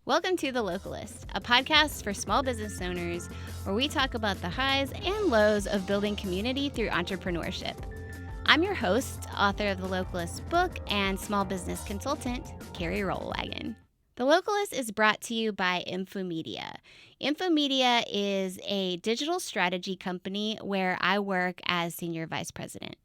Welcome to The Localist, a podcast for small business owners where we talk about the highs and lows of building community through entrepreneurship. I'm your host, author of the Localist book and small business consultant, Carrie Rollwagen. The Localist is brought to you by Infomedia. Infomedia is a digital strategy company where I work as senior vice president.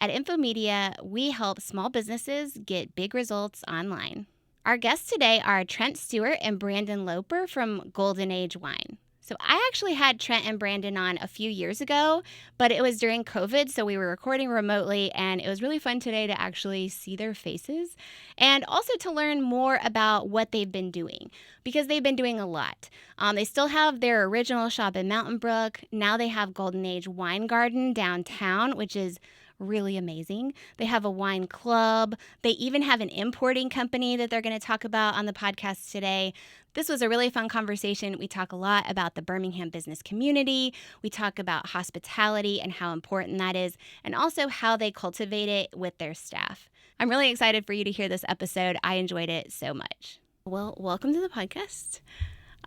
At Infomedia, we help small businesses get big results online. Our guests today are Trent, Stewart, and Brandon Loper from Golden Age Wine. So I actually had Trent and Brandon on a few years ago, but it was during COVID, so we were recording remotely, and it was really fun today to actually see their faces and also to learn more about what they've been doing, because they've been doing a lot. They still have their original shop in Mountain Brook. Now they have Golden Age Wine Garden downtown, which is really amazing. They have a wine club. They even have an importing company that they're going to talk about on the podcast today. This was a really fun conversation. We talk a lot about the Birmingham business community. We talk about hospitality and how important that is, and also how they cultivate it with their staff. I'm really excited for you to hear this episode. I enjoyed it so much. Well, welcome to the podcast.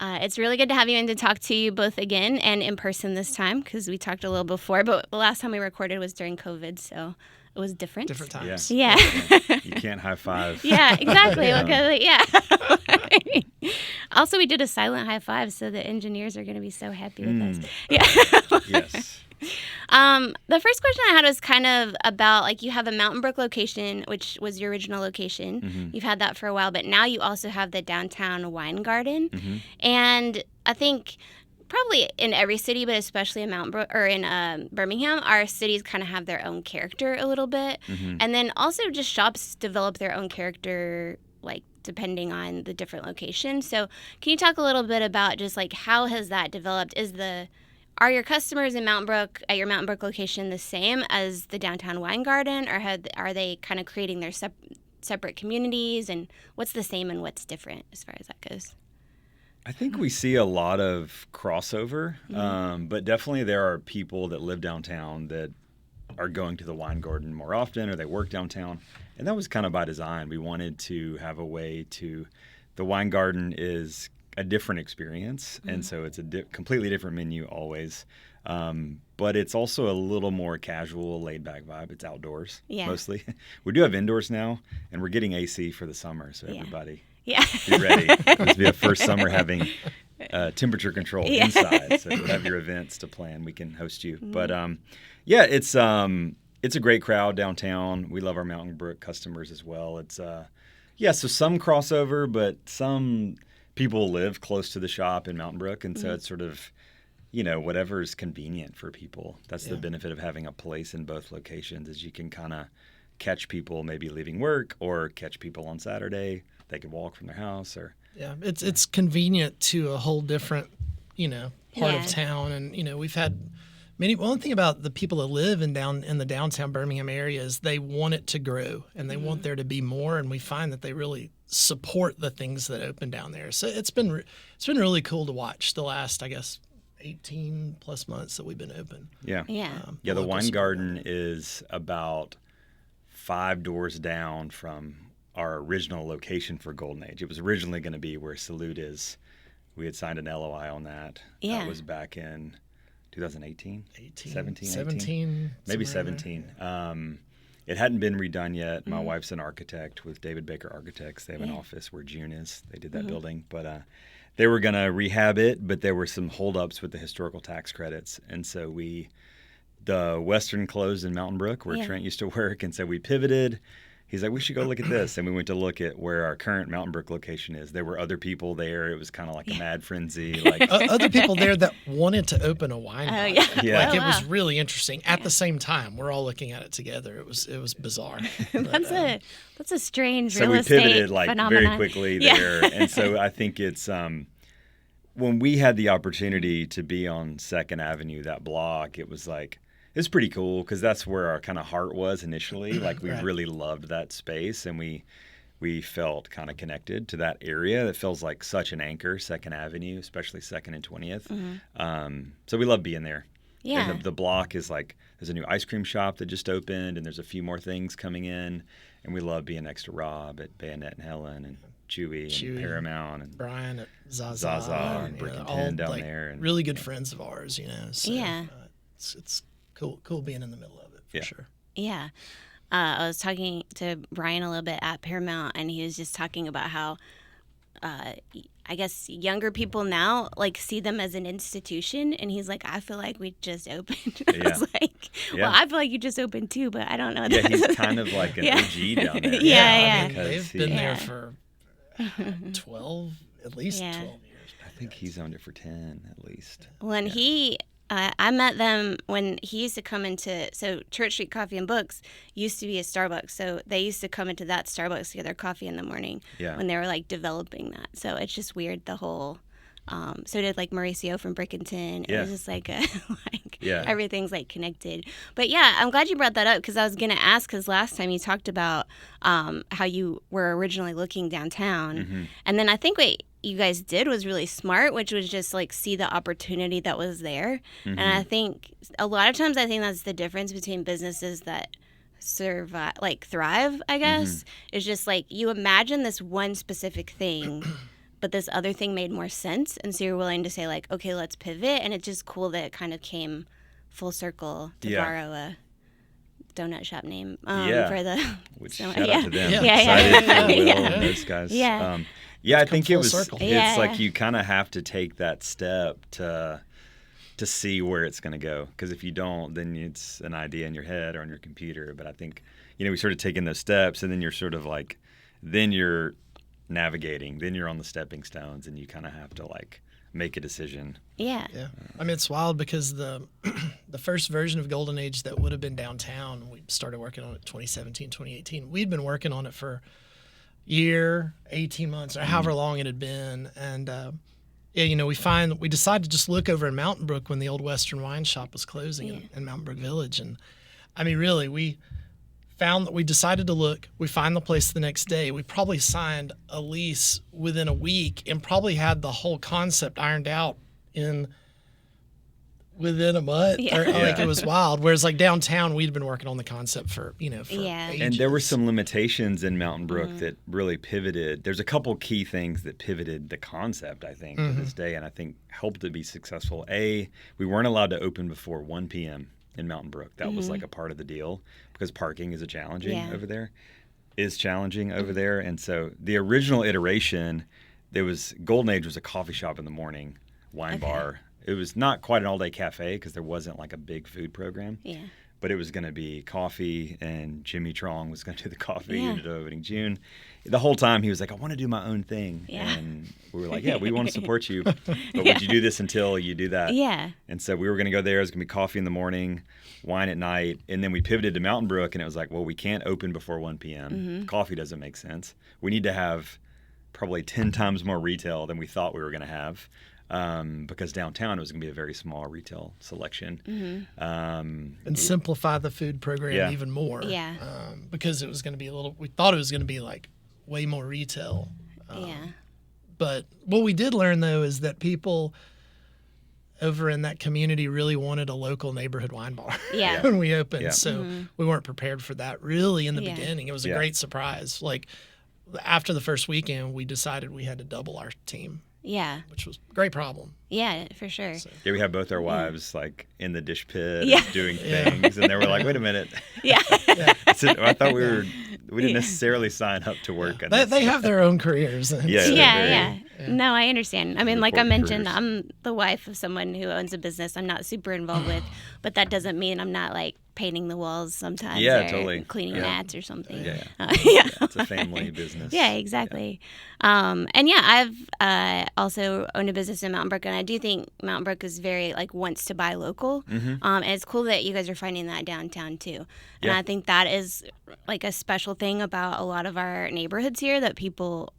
It's really good to have you and to talk to you both again and in person this time, because we talked a little before, but the last time we recorded was during COVID, so it was different. Different times. Yeah. You can't high five. Yeah, exactly. Yeah. Also, we did a silent high five, so the engineers are going to be so happy with us. Yeah. Yes. The first question I had was kind of about, like, you have a Mountain Brook location, which was your original location. Mm-hmm. You've had that for a while, but now you also have the downtown wine garden. Mm-hmm. And I think probably in every city, but especially in Mountain Brook or in Birmingham, our cities kind of have their own character a little bit. Mm-hmm. And then also just shops develop their own character, like, depending on the different location. So can you talk a little bit about just, like, how has that developed? Are your customers in Mountain Brook, at your Mountain Brook location, the same as the downtown wine garden, or are they kind of creating their separate communities, and what's the same and what's different as far as that goes? I think we see a lot of crossover, Mm-hmm. but definitely there are people that live downtown that are going to the wine garden more often, or they work downtown, and that was kind of by design. We wanted to have a way to, the wine garden is a different experience, and so it's a completely different menu always, but it's also a little more casual, laid-back vibe. It's outdoors mostly. We do have indoors now, and we're getting AC for the summer, so everybody be ready. It's be the first summer having temperature control inside, so if you have your events to plan, we can host you. But it's a great crowd downtown. We love our Mountain Brook customers as well. It's so some crossover, but some people live close to the shop in Mountain Brook, and so it's sort of, whatever is convenient for people. That's the benefit of having a place in both locations, is you can kind of catch people maybe leaving work, or catch people on Saturday. They can walk from their house, or it's convenient to a whole different, part of town, and we've had one thing about the people that live in the downtown Birmingham area is they want it to grow, and they want there to be more, and we find that they really support the things that open down there. So it's been really cool to watch the last, I guess, 18 plus months that we've been open. The wine garden is about 5 doors down from our original location for Golden Age. It was originally going to be where Salute is. We had signed an LOI on that. That was back in 2018? 17? Maybe 17. It hadn't been redone yet. My wife's an architect with David Baker Architects. They have an office where June is. They did that building. But they were going to rehab it, but there were some holdups with the historical tax credits. And so the Western closed in Mountain Brook, where Trent used to work. And so we pivoted. He's like, we should go look at this. And we went to look at where our current Mountain Brook location is. There were other people there. It was kind of like a mad frenzy. Like other people there that wanted to open a wine garden. It was really interesting. At the same time, we're all looking at it together. It was bizarre. That's a strange so real estate we pivoted phenomenon. Very quickly there. And so I think it's when we had the opportunity to be on 2nd Avenue, that block, it was like, it's pretty cool, because that's where our kind of heart was initially. Like, we really loved that space, and we felt kind of connected to that area. It feels like such an anchor, 2nd Avenue, especially 2nd and 20th. So we love being there. Yeah. And the block is like, there's a new ice cream shop that just opened, and there's a few more things coming in. And we love being next to Rob at Bayonet and Helen, and Chewy and Paramount, and Brian at Zaza and Brick and Tin down there. And really good friends of ours, So, Yeah. It's cool being in the middle of it, for sure. Yeah. I was talking to Brian a little bit at Paramount, and he was just talking about how I guess younger people now like see them as an institution, and he's like, I feel like we just opened. I was like, well, I feel like you just opened too, but I don't know. Yeah, he's kind of like an OG down there. Yeah. I mean, they've been there for 12, at least 12 years. I think he's owned it for 10 at least. When I met them when he used to come so Church Street Coffee and Books used to be a Starbucks. So they used to come into that Starbucks to get their coffee in the morning when they were like developing that. So it's just weird, the whole, so did like Mauricio from Brick and Tin. It was just like, everything's like connected. But yeah, I'm glad you brought that up because I was going to ask, because last time you talked about how you were originally looking downtown. Mm-hmm. And then I think what you guys did was really smart, which was just like see the opportunity that was there. Mm-hmm. And I think a lot of times that's the difference between businesses that survive, like thrive, I guess, is just like you imagine this one specific thing, but this other thing made more sense. And so you're willing to say like, okay, let's pivot. And it's just cool that it kind of came full circle to borrow a donut shop name for the shout out to them. Yeah. Excited for Will and those guys. I think it was circle. It's like you kind of have to take that step to see where it's going to go, because if you don't, then it's an idea in your head or on your computer. But I think we sort of taking those steps, and then you're sort of like, then you're navigating, then you're on the stepping stones, and you kind of have to like make a decision. Yeah. I mean, it's wild because the first version of Golden Age that would have been downtown, we started working on it 2017, 2018. We'd been working on it for year, 18 months, or however long it had been. And, we decided to just look over in Mountain Brook when the old Western wine shop was closing in Mountain Brook Village. And I mean, really, we found that we decided to look. We find the place the next day. We probably signed a lease within a week and probably had the whole concept ironed out within a month. Like, it was wild. Whereas like downtown, we'd been working on the concept for ages. And there were some limitations in Mountain Brook that really pivoted. There's a couple key things that pivoted the concept, I think, to this day, and I think helped it be successful. We weren't allowed to open before 1 p.m. in Mountain Brook. That was like a part of the deal, because parking is challenging over there. And so the original iteration, there was Golden Age was a coffee shop in the morning, wine bar. It was not quite an all-day cafe because there wasn't like a big food program. Yeah. But it was going to be coffee, and Jimmy Trong was going to do the coffee. He ended up opening June. The whole time he was like, I want to do my own thing. Yeah. And we were like, we want to support you. But would you do this until you do that? Yeah. And so we were going to go there. It was going to be coffee in the morning, wine at night. And then we pivoted to Mountain Brook, and it was like, well, we can't open before 1 p.m. Coffee doesn't make sense. We need to have probably 10 times more retail than we thought we were going to have. Because downtown it was going to be a very small retail selection. And simplify the food program even more. Yeah. Because it was going to be we thought it was going to be like way more retail. But what we did learn, though, is that people over in that community really wanted a local neighborhood wine bar when we opened. Yeah. So we weren't prepared for that really in the beginning. It was a great surprise. Like after the first weekend, we decided we had to double our team. Yeah. Which was a great problem. Yeah, for sure. So. Yeah, we had both our wives like in the dish pit and doing things, and they were like, wait a minute. Yeah. I thought we didn't necessarily sign up to work on this. They have their own careers. Yeah. No, I understand. I mean, like I mentioned, I'm the wife of someone who owns a business I'm not super involved with, but that doesn't mean I'm not like painting the walls sometimes or totally. Cleaning mats or something. It's a family business. Yeah, exactly. And I've also owned a business in Mountain Brook, and I do think Mountain Brook is very like wants to buy local. And it's cool that you guys are finding that downtown too. And I think that is like a special thing about a lot of our neighborhoods here that people,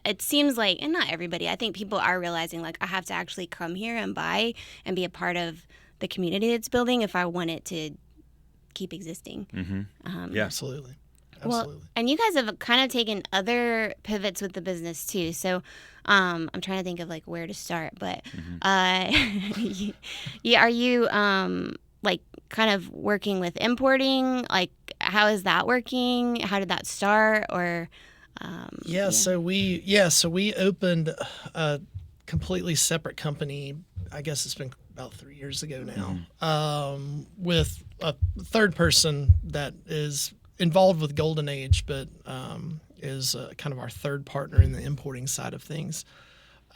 it seems like, and not everybody, I think people are realizing like I have to actually come here and buy and be a part of the community it's building if I want it to keep existing. Absolutely. Absolutely. Well, and you guys have kind of taken other pivots with the business too. So I'm trying to think of like where to start, but are you like kind of working with importing? Like, how is that working? How did that start? Or So we opened a completely separate company. I guess it's been about 3 years ago now, with a third person that is involved with Golden Age, but is kind of our third partner in the importing side of things.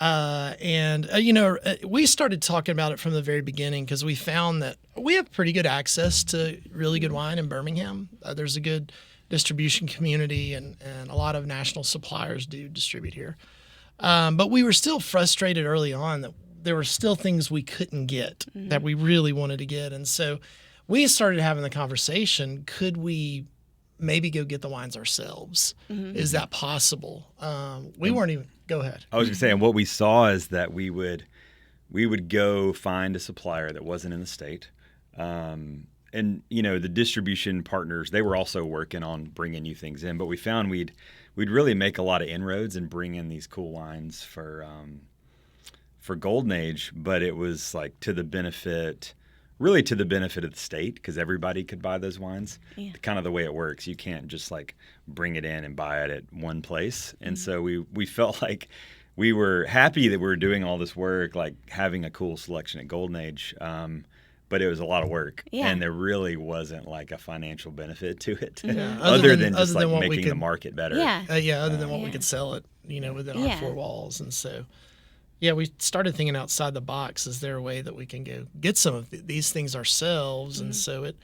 We started talking about it from the very beginning because we found that we have pretty good access to really good wine in Birmingham. There's a good distribution community, and a lot of national suppliers do distribute here. But we were still frustrated early on that there were still things we couldn't get that we really wanted to get. And so we started having the conversation, could we maybe go get the wines ourselves? Is that possible? We weren't even, go ahead. I was going to say, and what we saw is that we would go find a supplier that wasn't in the state. And, the distribution partners, they were also working on bringing new things in. But we found we'd really make a lot of inroads and bring in these cool wines for Golden Age. But it was like to the benefit of the state, because everybody could buy those wines. Kind of the way it works. You can't just like bring it in and buy it at one place. And so we felt like we were happy that we were doing all this work, like having a cool selection at Golden Age. But it was a lot of work, and there really wasn't like a financial benefit to it, other than just like making the market better. Other than what we could sell it, within our four walls. And so, we started thinking outside the box. Is there a way that we can go get some of these things ourselves? And so it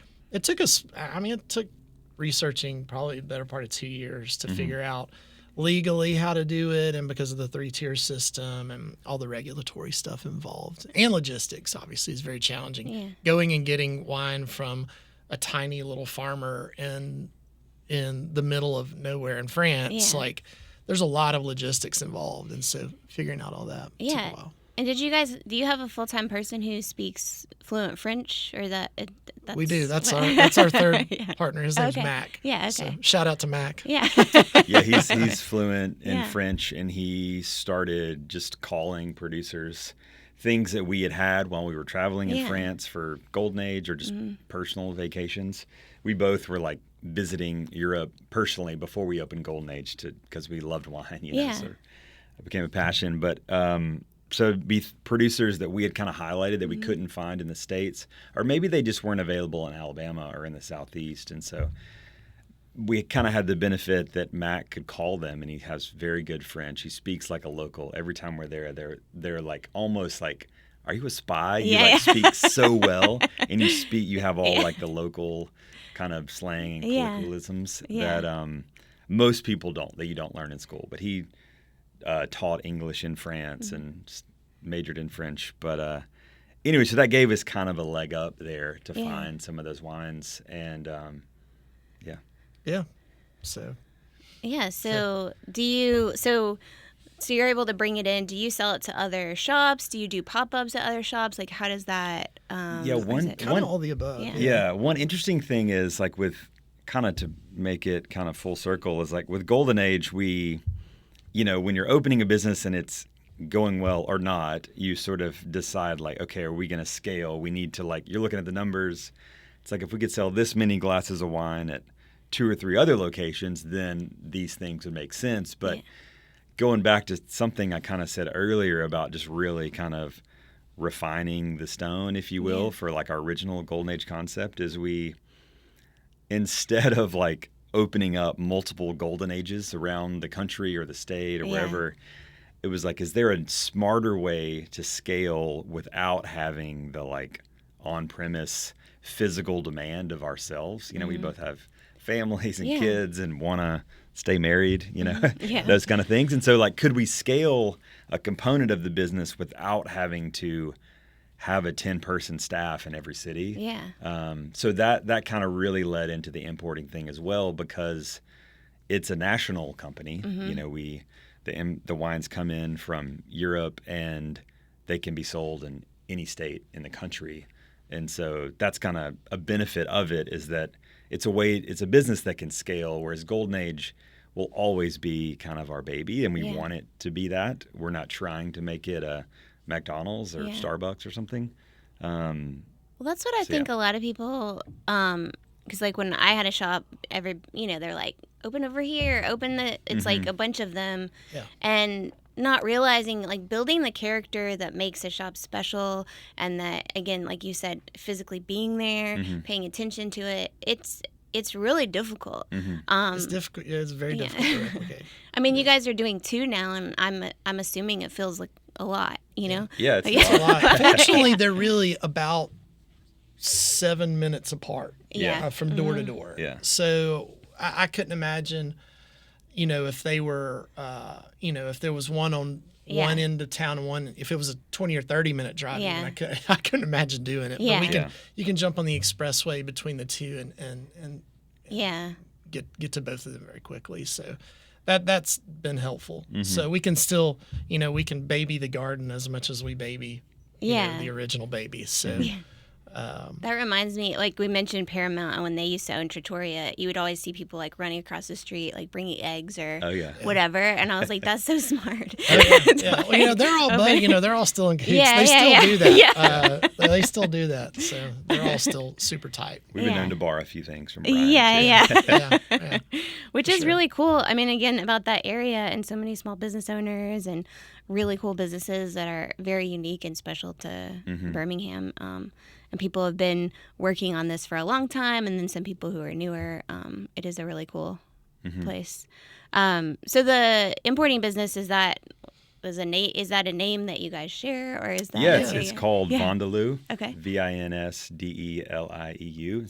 took us, it took researching probably the better part of 2 years to figure out legally how to do it, and because of the 3-tier system and all the regulatory stuff involved, and logistics obviously is very challenging. Going and getting wine from a tiny little farmer in the middle of nowhere in France, like there's a lot of logistics involved, and so figuring out all that took a while. And do you have a full-time person who speaks fluent French, or that's... We do. That's our third partner. His name's Mac. Yeah, okay. So shout out to Mac. Yeah. He's fluent in French, and he started just calling producers things that we had while we were traveling in France for Golden Age or just personal vacations. We both were like visiting Europe personally before we opened Golden Age because we loved wine, so it became a passion. But so it'd be producers that we had kind of highlighted that we couldn't find in the States, or maybe they just weren't available in Alabama or in the Southeast. And so we kind of had the benefit that Mac could call them, and he has very good French. He speaks like a local. Every time we're there, they're like almost like, are you a spy? You speak so well, and you have all like the local kind of slang and colloquialisms that most people that you don't learn in school. But he taught English in France and majored in French. But anyway, so that gave us kind of a leg up there to find some of those wines. And So you're able to bring it in. Do you sell it to other shops? Do you do pop-ups at other shops? Like, how does that kind of all the above. One interesting thing is, like, with kind of to make it kind of full circle, is like with Golden Age, we, when you're opening a business and it's going well or not, you sort of decide like, okay, are we going to scale? We need to, like, you're looking at the numbers. It's like, if we could sell this many glasses of wine at 2 or 3 other locations, then these things would make sense. But going back to something I kind of said earlier about just really kind of refining the stone, if you will, for like our original Golden Age concept, is we, instead of like opening up multiple Golden Ages around the country or the state or wherever, it was like, is there a smarter way to scale without having the like on-premise physical demand of ourselves? We both have families and kids and want to stay married, those kind of things. And so, like, could we scale a component of the business without having to have a 10-person staff in every city? So that kind of really led into the importing thing as well, because it's a national company. The wines come in from Europe, and they can be sold in any state in the country. And so that's kind of a benefit of it, is that it's a business that can scale, whereas Golden Age will always be kind of our baby, and we want it to be that. We're not trying to make it a McDonald's or Starbucks or something. Well, that's what I think a lot of people, because like when I had a shop, they're like, open over here, it's like a bunch of them, and not realizing, like, building the character that makes a shop special, and that, again, like you said, physically being there, paying attention to it, it's really difficult. It's difficult. Yeah, it's very difficult to replicate. I mean, you guys are doing 2 now, and I'm assuming it feels like a lot, you know? Yeah, it's a lot. Fortunately, they're really about 7 minutes apart from door to door. Yeah. So I couldn't imagine, if they were, if there was one on one end of town and if it was a 20 or 30 minute drive, I couldn't imagine doing it. Yeah. But you can jump on the expressway between the two and get to both of them very quickly. So that's been helpful. So we can still, we can baby the garden as much as we baby the original baby. So that reminds me, like we mentioned Paramount, and when they used to own Trattoria, you would always see people like running across the street, like bringing eggs or whatever. And I was like, that's so smart. Well, they're all they're all still in cahoots. They still do that. They still do that. So they're all still super tight. We've been known to borrow a few things from Brian. Which is really cool. I mean, again, about that area and so many small business owners and really cool businesses that are very unique and special to Birmingham. And people have been working on this for a long time, and then some people who are newer. It is a really cool place. So the importing business, is that a name that you guys share, or is that? Yeah, it's called Vins de Lieu. Okay. Vinsdelieu.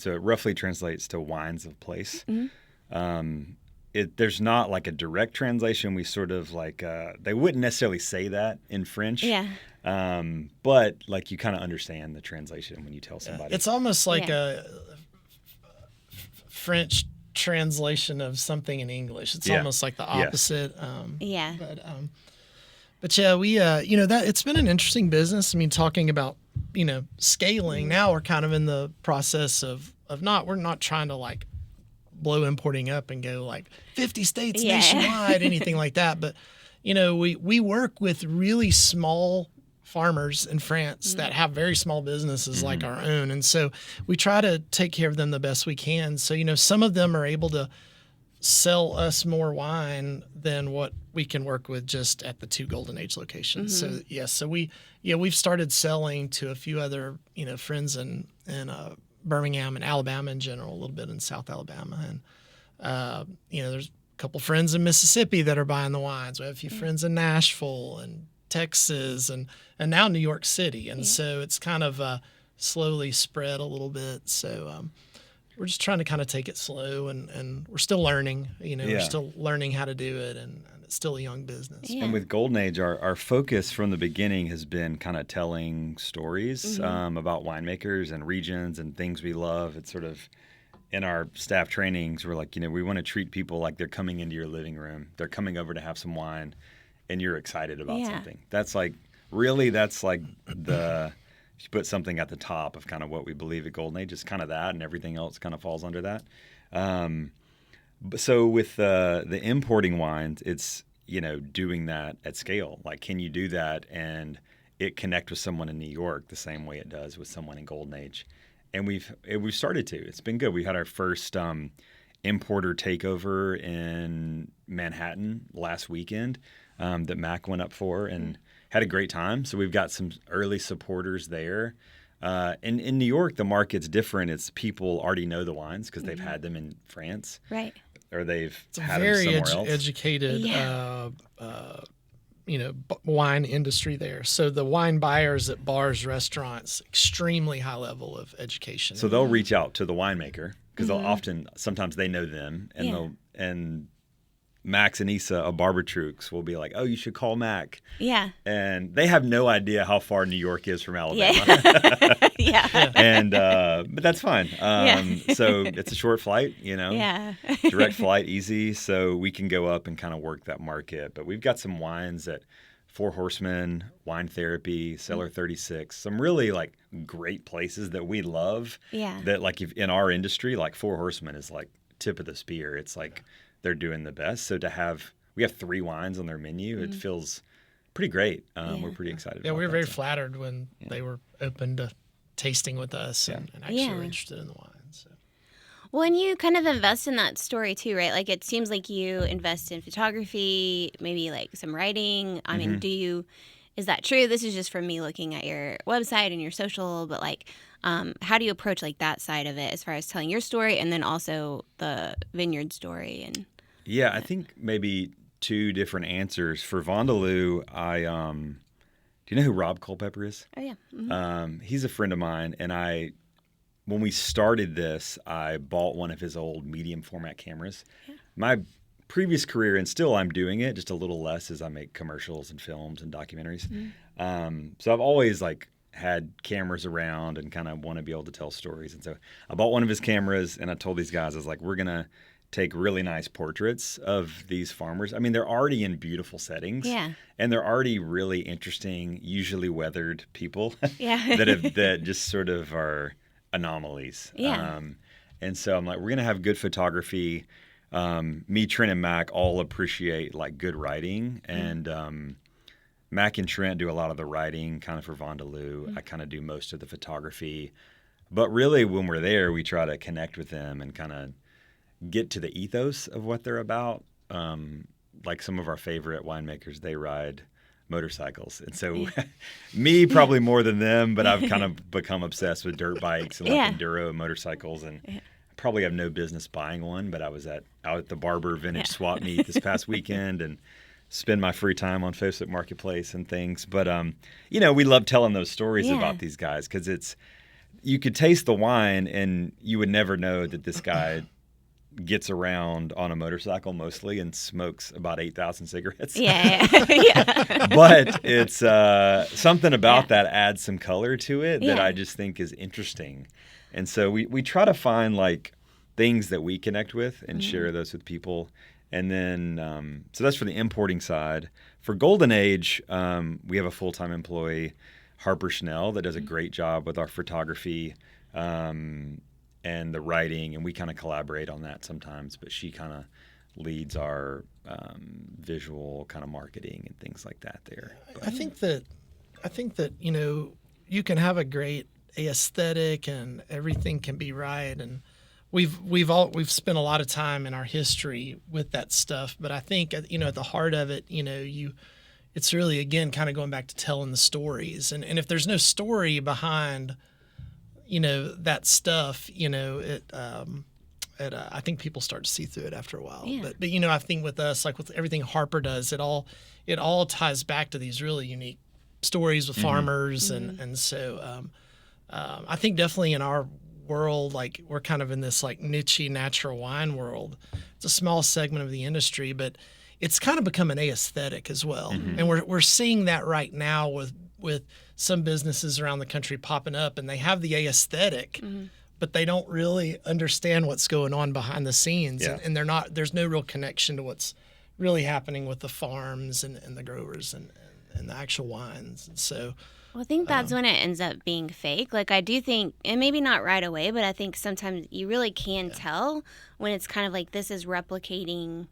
So it roughly translates to wines of place. There's not like a direct translation. We sort of like they wouldn't necessarily say that in French. Yeah. But like you kind of understand the translation when you tell somebody. It's almost like a French translation of something in English. It's almost like the opposite. But we that it's been an interesting business. I mean, talking about scaling. Now we're kind of in the process of we're not trying to like blow importing up and go like 50 states nationwide, anything like that. But we work with really small farmers in France that have very small businesses like our own, and so we try to take care of them the best we can. So some of them are able to sell us more wine than what we can work with just at the 2 Golden Age locations. So we've started selling to a few other friends in Birmingham and Alabama in general, a little bit in South Alabama, and there's a couple friends in Mississippi that are buying the wines. We have a few friends in Nashville and Texas and now New York City, and so it's kind of slowly spread a little bit. So we're just trying to kind of take it slow, and we're still learning. We're still learning how to do it, and it's still a young business. And with Golden Age, our focus from the beginning has been kind of telling stories about winemakers and regions and things we love. It's sort of in our staff trainings, we're like, we want to treat people like they're coming into your living room. They're coming over to have some wine, and you're excited about something. That's like if you put something at the top of kind of what we believe at Golden Age, it's kind of that, and everything else kind of falls under that. So with the importing wines, it's doing that at scale. Like, can you do that and it connect with someone in New York the same way it does with someone in Golden Age? And we've started to. It's been good. We had our first importer takeover in Manhattan last weekend that Mac went up for and had a great time. So we've got some early supporters there. In New York, the market's different. It's people already know the wines because they've had them in France. Right. Or they've it's had them somewhere else. Very educated wine industry there. So the wine buyers at bars, restaurants, extremely high level of education. So they'll reach out to the winemaker because sometimes they know them, and Max and Issa of Barbertrux will be like, "Oh, you should call Mac." Yeah. And they have no idea how far New York is from Alabama. And but that's fine. So it's a short flight, direct flight, easy. So we can go up and kind of work that market. But we've got some wines that Four Horsemen, Wine Therapy, Cellar 36, some really like great places that we love. Yeah. That like if in our industry, like Four Horsemen is like tip of the spear. It's like they're doing the best. So we have 3 wines on their menu. It feels pretty great. We're pretty excited. Yeah, about we were that, very flattered when they were open to tasting with us and actually were interested in the wine. So. Well, and you kind of invest in that story too, right? Like it seems like you invest in photography, maybe like some writing. I mean, is that true? This is just from me looking at your website and your social, but like, how do you approach like that side of it as far as telling your story and then also the vineyard story? And yeah, I think maybe 2 different answers. For Vins de Lieu, do you know who Rob Culpepper is? Oh yeah. He's a friend of mine, and when we started this, I bought one of his old medium format cameras. Yeah. My previous career, and still I'm doing it, just a little less as I make commercials and films and documentaries. So I've always like had cameras around and kind of want to be able to tell stories. And so I bought one of his cameras, and I told these guys, I was like, we're going to take really nice portraits of these farmers. I mean, they're already in beautiful settings. Yeah. And they're already really interesting, usually weathered people Yeah. that just sort of are anomalies. Yeah. And so I'm like, we're going to have good photography. Me, Trent, and Mac all appreciate like good writing. And Mac and Trent do a lot of the writing kind of for Vins de Lieu. I kind of do most of the photography. But really, when we're there, we try to connect with them and kind of get to the ethos of what they're about. Like some of our favorite winemakers, they ride motorcycles. And so me probably more than them, but I've kind of become obsessed with dirt bikes and like enduro motorcycles. And I probably have no business buying one, but I was out at the Barber Vintage Swap Meet this past weekend and spend my free time on Facebook Marketplace and things. But, we love telling those stories about these guys because you could taste the wine and you would never know that this guy gets around on a motorcycle mostly and smokes about 8,000 cigarettes. Yeah. But it's something about that adds some color to it that I just think is interesting. And so we try to find like things that we connect with and share those with people. And then, so that's for the importing side. For Golden Age, we have a full-time employee, Harper Snell, that does a great job with our photography and the writing, and we kind of collaborate on that sometimes, but she kind of leads our visual kind of marketing and things like that there. I think that you can have a great aesthetic and everything can be right, and we've spent a lot of time in our history with that stuff, but I think at the heart of it, it's really again kind of going back to telling the stories, and if there's no story behind that stuff, I think people start to see through it after a while. Yeah. But I think with us, like with everything Harper does, it all ties back to these really unique stories with farmers, and so I think definitely in our world, like we're kind of in this like niche natural wine world. It's a small segment of the industry, but it's kind of become an aesthetic as well, and we're seeing that right now with some businesses around the country popping up, and they have the aesthetic, but they don't really understand what's going on behind the scenes, and there's no real connection to what's really happening with the farms and the growers and the actual wines. And so, well, I think that's when it ends up being fake. Like I do think, and maybe not right away, but I think sometimes you really can tell when it's kind of like this is replicating.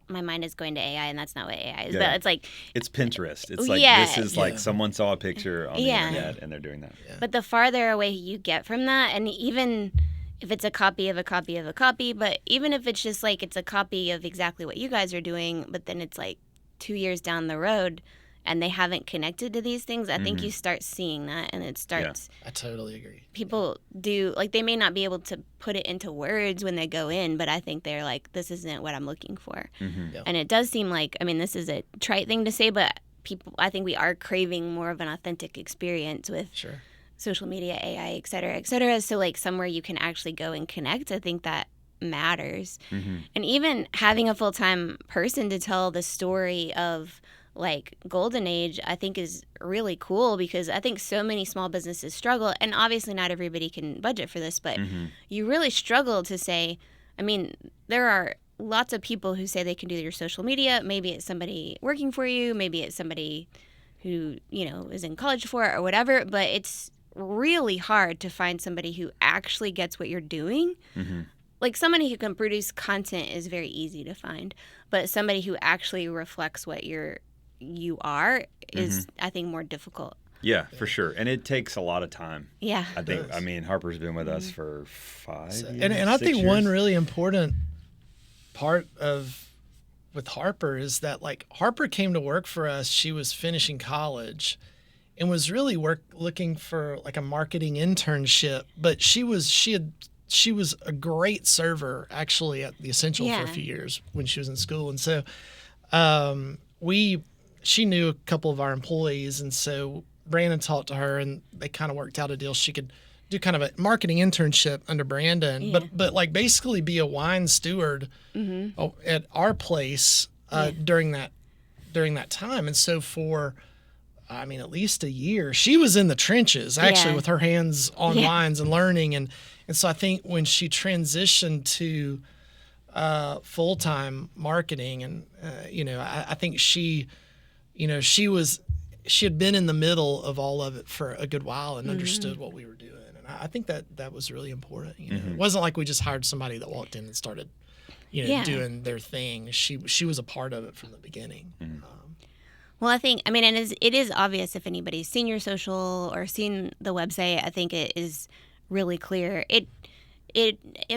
My mind is going to AI, and that's not what AI is. But it's like it's Pinterest. It's like this is like someone saw a picture on the internet, and they're doing that. Yeah. But the farther away you get from that, and even if it's a copy of a copy of a copy, but even if it's just like it's a copy of exactly what you guys are doing, but then it's like 2 years down the road, and they haven't connected to these things, I think you start seeing that, and it starts. I totally agree. People do, like, they may not be able to put it into words when they go in, but I think they're like, this isn't what I'm looking for. And it does seem like, I mean, this is a trite thing to say, but I think we are craving more of an authentic experience with social media, AI, et cetera, et cetera. So, like, somewhere you can actually go and connect, I think that matters. And even having a full-time person to tell the story of like Golden Age, I think is really cool, because I think so many small businesses struggle, and obviously not everybody can budget for this, but you really struggle to say, I mean, there are lots of people who say they can do your social media. Maybe it's somebody working for you. Maybe it's somebody who, is in college for it or whatever. But it's really hard to find somebody who actually gets what you're doing. Mm-hmm. Like somebody who can produce content is very easy to find. But somebody who actually reflects what you are is, I think, more difficult. Yeah, for sure. And it takes a lot of time. Yeah. I think, Harper's been with us for 5 years. And I think 6 years. one really important part with Harper is that, like, Harper came to work for us. She was finishing college and was really looking for like a marketing internship. But she was a great server actually at the Essential for a few years when she was in school. And so she knew a couple of our employees, and so Brandon talked to her, and they kind of worked out a deal. She could do kind of a marketing internship under Brandon, but like basically be a wine steward at our place during that time. And so for, at least a year, she was in the trenches actually with her hands on wines and learning. And so I think when she transitioned to full-time marketing, and I think she had been in the middle of all of it for a good while and understood what we were doing. And I think that was really important. It wasn't like we just hired somebody that walked in and started, doing their thing. She was a part of it from the beginning. Well, I think, and it is obvious if anybody's seen your social or seen the website. I think it is really clear. It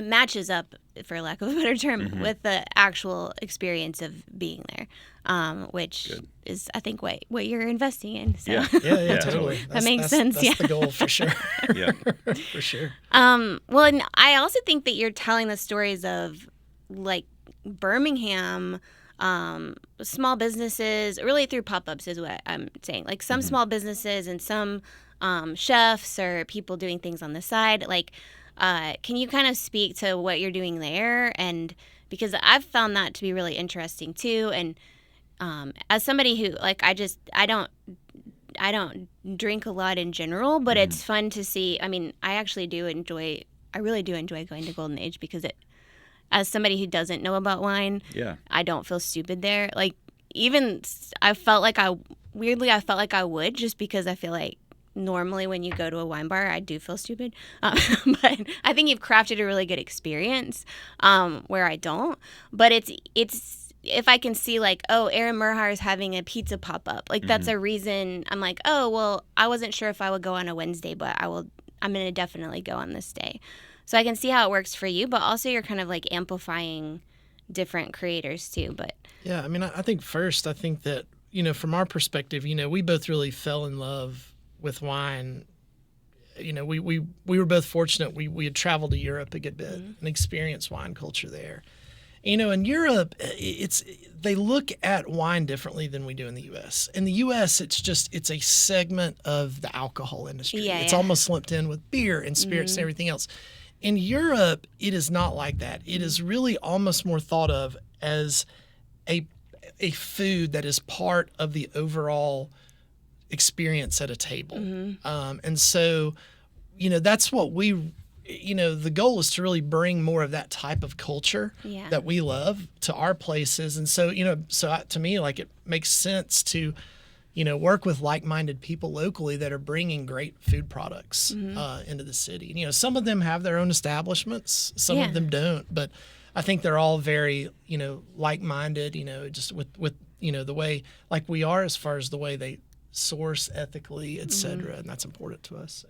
matches up, for lack of a better term, with the actual experience of being there, which is, I think, what you're investing in. So. Yeah, totally. That makes sense. That's the goal for sure. Yeah, for sure. Well, and I also think that you're telling the stories of like Birmingham. Small businesses, really through pop-ups is what I'm saying. Like some small businesses and some chefs or people doing things on the side. Like, can you kind of speak to what you're doing there? And because I've found that to be really interesting too. And as somebody who, like, I don't drink a lot in general, but it's fun to see. I really do enjoy going to Golden Age because as somebody who doesn't know about wine, I don't feel stupid there. Like, even I felt like I would, just because I feel like normally when you go to a wine bar, I do feel stupid. But I think you've crafted a really good experience where I don't. But it's if I can see like, oh, Aaron Merhar is having a pizza pop-up. Like, that's a reason I'm like, oh, well, I wasn't sure if I would go on a Wednesday, but I'm going to definitely go on this day. So I can see how it works for you, but also you're kind of like amplifying different creators too. But yeah, I think that, from our perspective, we both really fell in love with wine. We were both fortunate. We had traveled to Europe a good bit and experienced wine culture there. In Europe, they look at wine differently than we do in the U.S. In the U.S., it's a segment of the alcohol industry. It's almost lumped in with beer and spirits and everything else. In Europe, it is not like that. It is really almost more thought of as a food that is part of the overall experience at a table. And so, that's what the goal is to really bring more of that type of culture that we love to our places. And so, to me, like, it makes sense to, work with like-minded people locally that are bringing great food products into the city. Some of them have their own establishments, some of them don't, but I think they're all very, like-minded, just with the way, like we are, as far as the way they source ethically, et cetera, and that's important to us. So.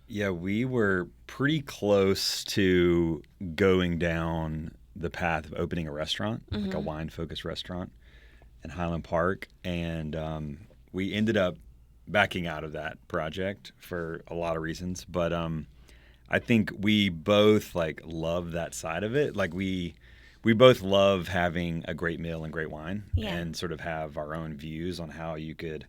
Yeah, we were pretty close to going down the path of opening a restaurant, like a wine-focused restaurant in Highland Park, and we ended up backing out of that project for a lot of reasons. But I think we both love that side of it. Like we both love having a great meal and great wine, and sort of have our own views on how you could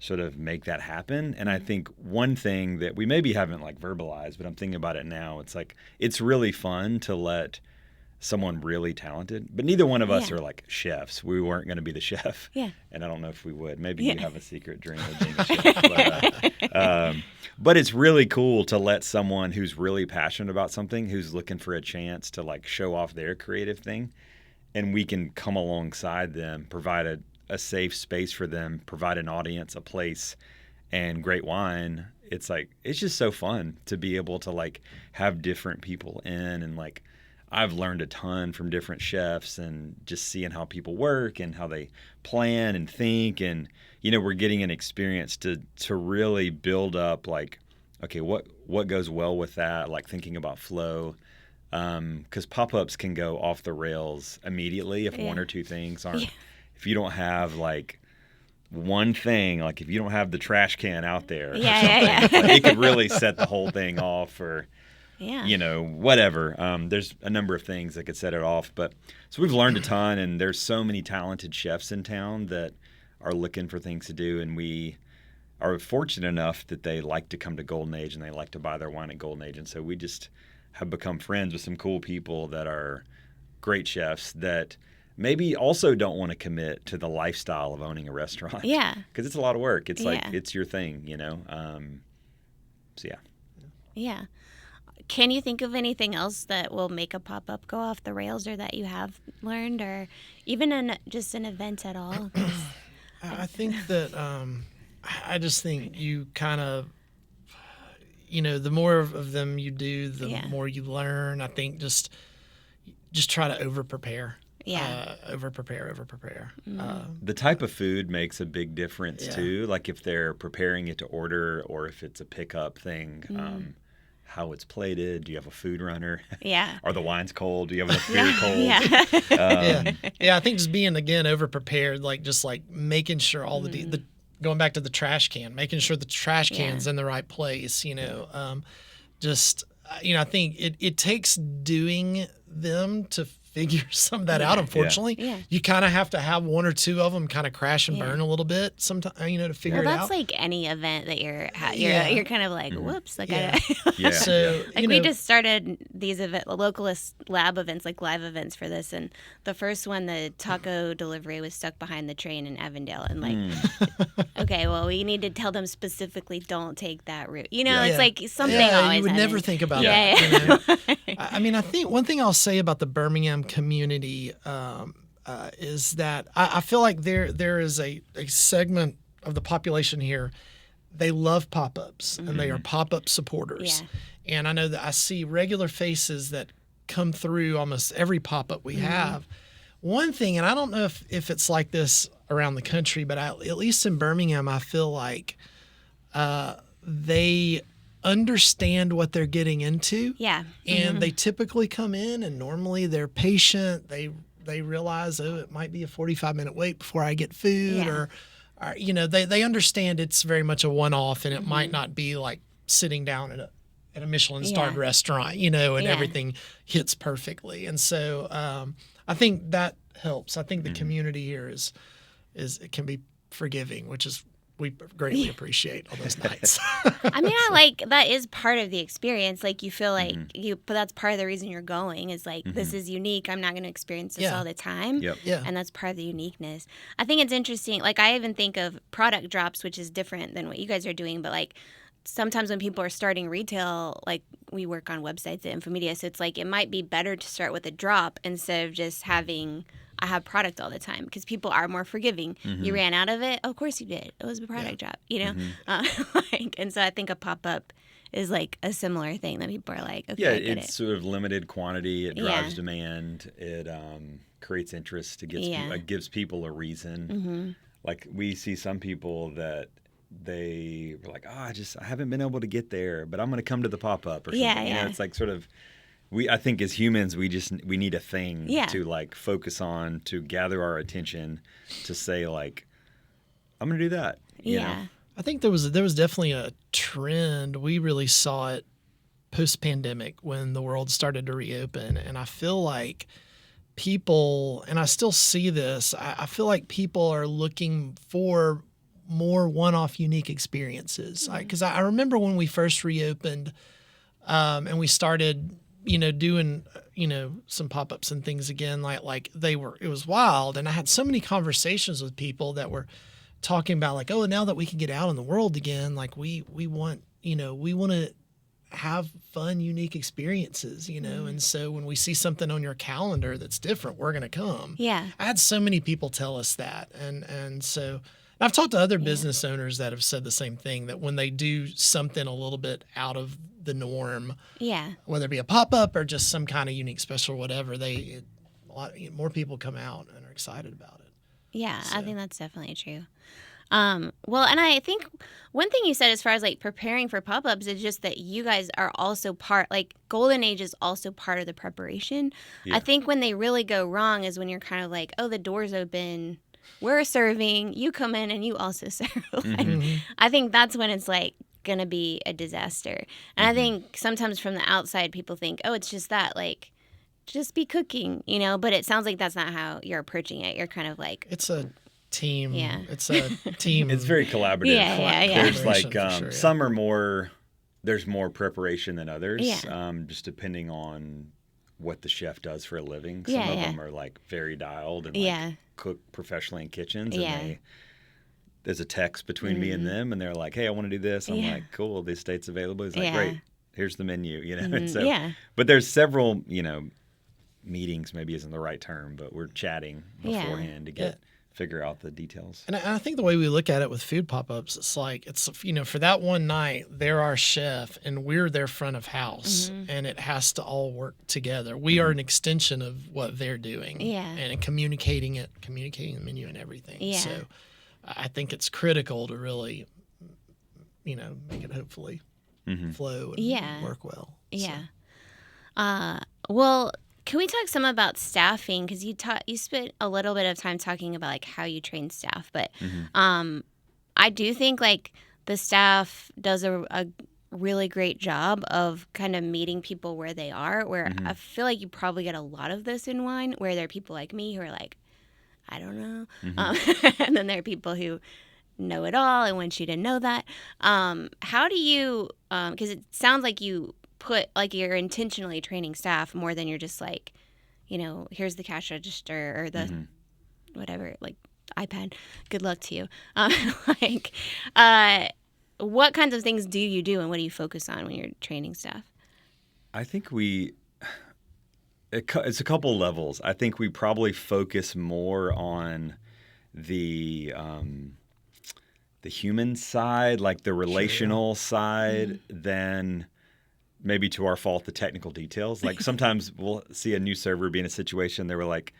sort of make that happen. And I think one thing that we maybe haven't verbalized, but I'm thinking about it now, it's really fun to let someone really talented, but neither one of us are chefs. We weren't going to be the chef. Yeah. And I don't know if we would. Maybe you have a secret dream of being a chef. But it's really cool to let someone who's really passionate about something, who's looking for a chance to show off their creative thing, and we can come alongside them, provide a safe space for them, provide an audience, a place, and great wine. It's like, it's just so fun to be able to like have different people in, and like I've learned a ton from different chefs and just seeing how people work and how they plan and think. And, you know, we're getting an experience to really build up like, okay, what goes well with that? Like thinking about flow. 'Cause pop-ups can go off the rails immediately if one or two things aren't, if you don't have like one thing, like if you don't have the trash can out there, like, it could really set the whole thing off, or, you know, whatever. There's a number of things that could set it off. But so we've learned a ton, and there's so many talented chefs in town that are looking for things to do. And we are fortunate enough that they like to come to Golden Age and they like to buy their wine at Golden Age. And so we just have become friends with some cool people that are great chefs that maybe also don't want to commit to the lifestyle of owning a restaurant. Yeah. Because it's a lot of work. It's like, it's your thing, you know? So, yeah. Yeah. Can you think of anything else that will make a pop-up go off the rails, or that you have learned, or even just an event at all? I think that I just think you kind of, you know, the more of them you do, the more you learn. I think just try to over-prepare. Over-prepare. The type of food makes a big difference, too. Like if they're preparing it to order, or if it's a pickup thing, how it's plated. Do you have a food runner? Yeah. Are the wines cold? Do you have enough beer cold? I think just being, again, over-prepared, like just like making sure all the going back to the trash can, making sure the trash can's in the right place, you know. You know, I think it takes doing them to figure some of that out, unfortunately. You kind of have to have one or two of them kind of crash and burn a little bit sometimes, you know, to figure it out. That's like any event that you're kind of like, whoops. Like So, like we just started these Localist lab events, like live events for this. And the first one, the taco delivery was stuck behind the train in Avondale. And like, okay, well, we need to tell them specifically, don't take that route. You know, it's like something always you would never think about that. You know? I mean, I think one thing I'll say about the Birmingham community is that I feel like there is a segment of the population here. They love pop-ups and they are pop-up supporters. And I know that I see regular faces that come through almost every pop-up we have. One thing, and I don't know if it's like this around the country, but at least in Birmingham, I feel like they understand what they're getting into. And they typically come in, and normally they're patient. They realize, it might be a 45-minute wait before I get food, or you know, they understand it's very much a one-off, and it might not be like sitting down at a Michelin-starred restaurant, you know, and everything hits perfectly. And so I think that helps. I think the community here is it can be forgiving, which is we greatly appreciate on those nights. I mean, that is part of the experience. Like you feel like but that's part of the reason you're going is like, this is unique. I'm not going to experience this all the time. And that's part of the uniqueness. I think it's interesting. Like I even think of product drops, which is different than what you guys are doing. But like sometimes when people are starting retail, like we work on websites at Infomedia. So it's like, it might be better to start with a drop instead of just having I have product all the time, because people are more forgiving. You ran out of it? Oh, of course you did. It was a product drop, you know? And so I think a pop-up is like a similar thing that people are like, okay, it's sort of limited quantity. It drives demand. It creates interest. It gives people a reason. Like we see some people that they were like, I haven't been able to get there, but I'm going to come to the pop-up or something. You know, it's like sort of, I think as humans, we need a thing to like focus on, to gather our attention, to say like, I'm going to do that. You know? I think there was definitely a trend. We really saw it post-pandemic when the world started to reopen. And I feel like people, and I still see this, I feel like people are looking for more one-off unique experiences. Because I remember when we first reopened and we started doing, some pop-ups and things again, like it was wild. And I had so many conversations with people that were talking about like, oh, now that we can get out in the world again, like we want to have fun, unique experiences, and so when we see something on your calendar that's different, we're going to come. Yeah. I had so many people tell us that. And so I've talked to other business owners that have said the same thing, that when they do something a little bit out of the norm, whether it be a pop-up or just some kind of unique special, whatever, a lot more people come out and are excited about it. Yeah, so. I think that's definitely true. Well, and I think one thing you said as far as like preparing for pop-ups is just that you guys are also part, like Golden Age is also part of the preparation. Yeah. I think when they really go wrong is when you're kind of like, oh, the door's open, we're serving, you come in and you also serve. I think that's when it's like going to be a disaster. And I think sometimes from the outside people think, oh, it's just that, like, just be cooking, but it sounds like that's not how you're approaching it. You're kind of like... It's a team. Yeah. It's a team. It's very collaborative. Yeah. There's like some are more, there's more preparation than others, just depending on what the chef does for a living. Some of them are like very dialed and like cook professionally in kitchens, and there's a text between me and them, and they're like, hey, I want to do this. I'm like, cool, this date's available. He's like, great, here's the menu, And so, but there's several, meetings maybe isn't the right term, but we're chatting beforehand to figure out the details. And I think the way we look at it with food pop-ups, it's like, it's, for that one night, they're our chef and we're their front of house, and it has to all work together. We are an extension of what they're doing, and communicating the menu and everything. Yeah. So I think it's critical to really, make it hopefully flow and work well. Yeah. So. Well, can we talk some about staffing? Because you spent a little bit of time talking about like how you train staff, but I do think like the staff does a really great job of kind of meeting people where they are. Where I feel like you probably get a lot of this in wine, where there are people like me who are like, I don't know, and then there are people who know it all and want you to know that. How do you? Because it sounds like you put like you're intentionally training staff more than you're just like, here's the cash register or the whatever, like iPad. Good luck to you. What kinds of things do you do and what do you focus on when you're training staff? I think it's a couple levels. I think we probably focus more on the human side, like the relational side, than maybe to our fault, the technical details. Like sometimes we'll see a new server be in a situation, they were like,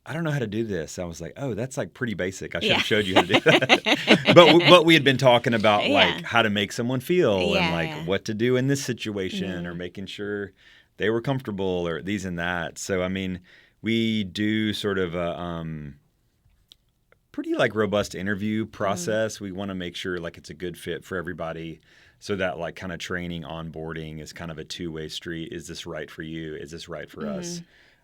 I don't know how to do this. I was like, oh, that's like pretty basic. I should have showed you how to do that. but we had been talking about like how to make someone feel and like what to do in this situation or making sure they were comfortable or these and that. So, I mean, we do sort of a pretty like robust interview process. We want to make sure like it's a good fit for everybody. So that like kind of training, onboarding is kind of a two-way street. Is this right for you? Is this right for us?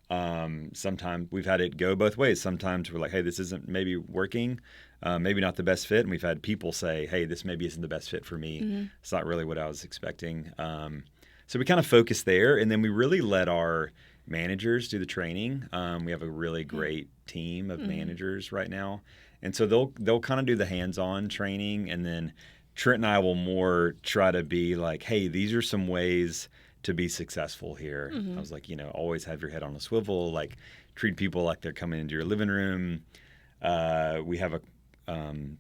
Sometimes we've had it go both ways. Sometimes we're like, hey, this isn't maybe working, maybe not the best fit. And we've had people say, hey, this maybe isn't the best fit for me. It's not really what I was expecting. So we kind of focus there. And then we really let our managers do the training. We have a really great team of managers right now. And so they'll kind of do the hands-on training, and then Trent and I will more try to be like, hey, these are some ways to be successful here. I was like, always have your head on a swivel, like treat people like they're coming into your living room. We have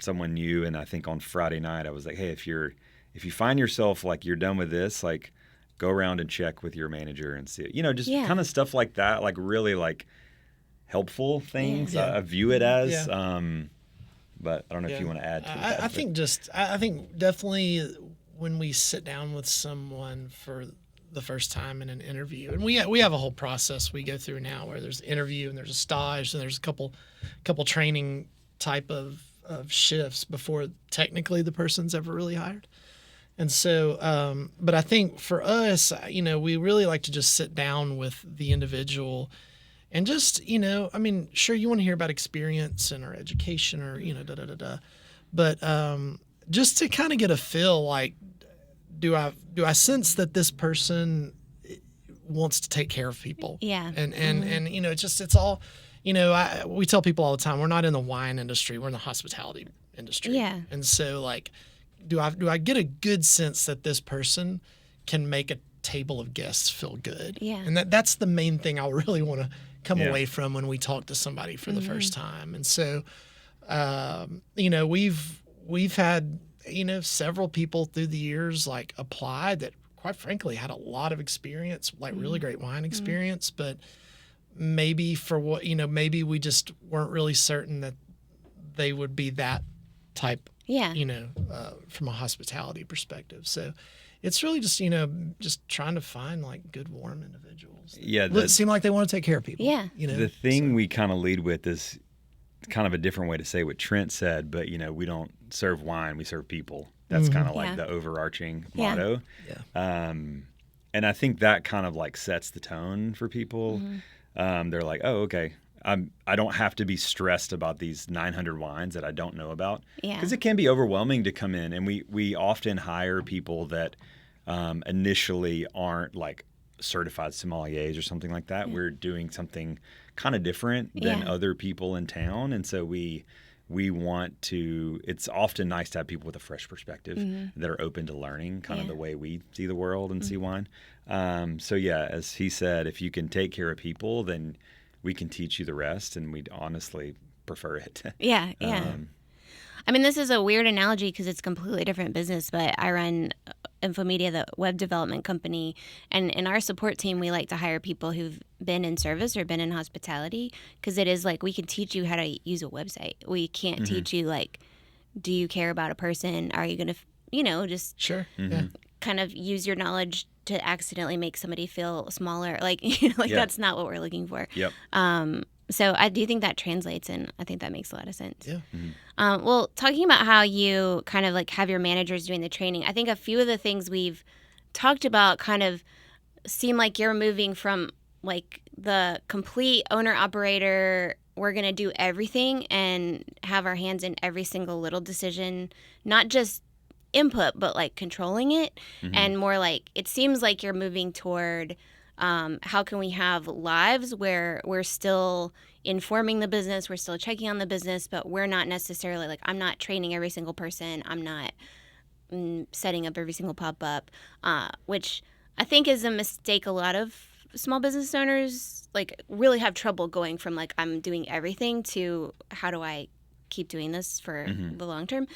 someone new, and I think on Friday night I was like, hey, if you find yourself like you're done with this, like go around and check with your manager and see it. Just kind of stuff like that, like really like helpful things. I view it as. But I don't know if you want to add to that. I think definitely when we sit down with someone for the first time in an interview, and we have a whole process we go through now where there's an interview and there's a stage and there's a couple training type of shifts before technically the person's ever really hired. And so, but I think for us, we really like to just sit down with the individual. And just, sure, you want to hear about experience and or education or, But just to kind of get a feel, like, do I sense that this person wants to take care of people? Yeah. And it's all, we tell people all the time, we're not in the wine industry, we're in the hospitality industry. Yeah. And so, like, do I get a good sense that this person can make a table of guests feel good. Yeah. And that's the main thing I really want to come Yeah. away from when we talk to somebody for the first time. And so, we've had, several people through the years like apply that quite frankly had a lot of experience, like really great wine experience, but maybe for what, maybe we just weren't really certain that they would be that type, from a hospitality perspective. So it's really just, just trying to find like good, warm individuals. Yeah. That seem like they want to take care of people. Yeah. The thing we kind of lead with is kind of a different way to say what Trent said, but, we don't serve wine, we serve people. That's kind of like the overarching motto. Yeah. And I think that kind of like sets the tone for people. They're like, oh, okay. I don't have to be stressed about these 900 wines that I don't know about. Yeah. Because it can be overwhelming to come in. And we often hire people that initially aren't like certified sommeliers or something like that. We're doing something kind of different than other people in town. And so we want to, it's often nice to have people with a fresh perspective that are open to learning kind of the way we see the world and see wine. So yeah, as he said, if you can take care of people, then we can teach you the rest, and we'd honestly prefer it. Yeah. I mean, this is a weird analogy because it's a completely different business, but I run Infomedia, the web development company, and in our support team, we like to hire people who've been in service or been in hospitality, because it is like we can teach you how to use a website. We can't teach you like, do you care about a person? Are you going to, just Sure. kind of use your knowledge to accidentally make somebody feel smaller? Like, that's not what we're looking for. Yep. So I do think that translates, and I think that makes a lot of sense. Yeah. Well, talking about how you kind of like have your managers doing the training, I think a few of the things we've talked about kind of seem like you're moving from like the complete owner-operator, we're going to do everything and have our hands in every single little decision, not just input, but like controlling it, and more like it seems like you're moving toward how can we have lives where we're still informing the business, we're still checking on the business, but we're not necessarily like, I'm not training every single person, I'm not setting up every single pop-up, which I think is a mistake a lot of small business owners like really have trouble going from like, I'm doing everything to how do I keep doing this for the long term.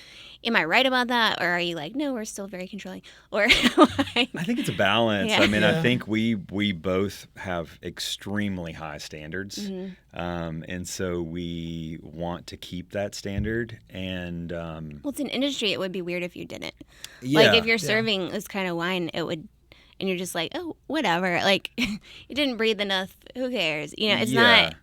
Am I right about that, or are you like, no, we're still very controlling? Or like, I think it's a balance. Yeah. I mean, I think we both have extremely high standards, and so we want to keep that standard. And well, it's an industry. It would be weird if you didn't. Yeah, Like if you're serving this kind of wine, it would, and you're just like, oh, whatever. Like you didn't breathe enough. Who cares? It's not.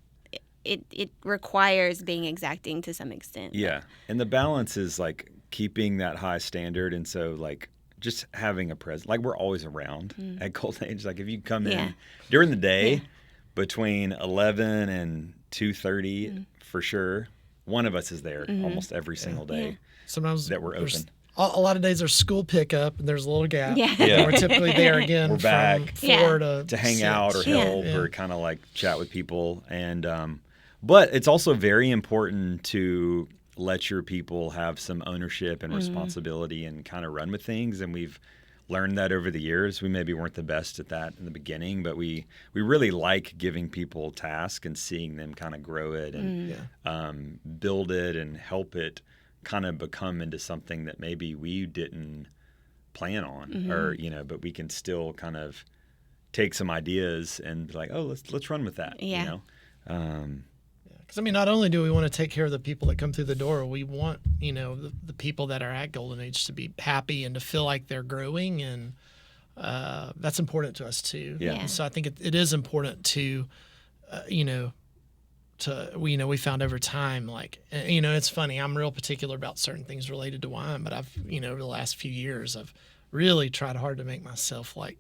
It requires being exacting to some extent. Yeah. And the balance is like keeping that high standard. And so like just having a presence, like we're always around at Golden Age. Like if you come in during the day between 11 and 2:30 for sure, one of us is there almost every single day Sometimes that we're open. A lot of days there's school pickup and there's a little gap. Yeah. And we're typically there again We're from back. 4 to hang 6. out or help or kind of like chat with people. And but it's also very important to let your people have some ownership and responsibility and kind of run with things. And we've learned that over the years. We maybe weren't the best at that in the beginning, but we really like giving people tasks and seeing them kind of grow it and build it and help it kind of become into something that maybe we didn't plan on or, but we can still kind of take some ideas and be like, oh, let's run with that. Yeah. Because, I mean, not only do we want to take care of the people that come through the door, we want, the people that are at Golden Age to be happy and to feel like they're growing. And that's important to us, too. Yeah. And so I think it is important to, we found over time, like, it's funny. I'm real particular about certain things related to wine, but I've, over the last few years, I've really tried hard to make myself like,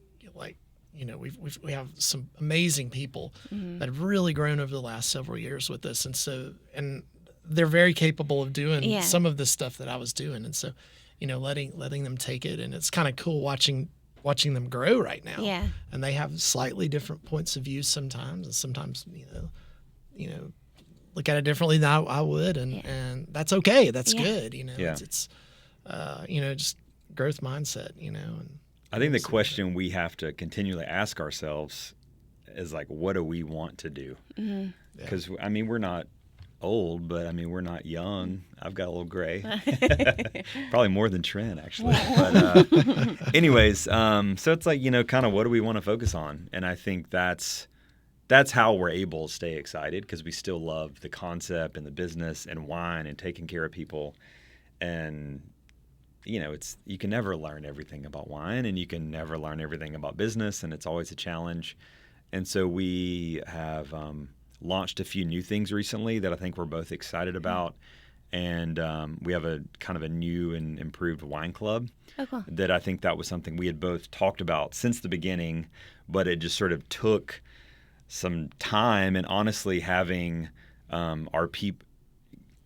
we have some amazing people that have really grown over the last several years with us. And they're very capable of doing some of the stuff that I was doing. And so, letting them take it. And it's kind of cool watching them grow right now. Yeah. And they have slightly different points of view sometimes. And sometimes, look at it differently than I would. And that's okay. That's good. It's just growth mindset, and I think the question we have to continually ask ourselves is like, what do we want to do? Because, I mean, we're not old, but I mean, we're not young. I've got a little gray. Probably more than Trent, actually. But anyways, so it's like, kind of what do we want to focus on? And I think that's how we're able to stay excited, because we still love the concept and the business and wine and taking care of people. And you can never learn everything about wine, and you can never learn everything about business, and it's always a challenge. And so we have launched a few new things recently that I think we're both excited about. And we have a kind of a new and improved wine club. Oh, cool. That I think that was something we had both talked about since the beginning, but it just sort of took some time, and honestly having our people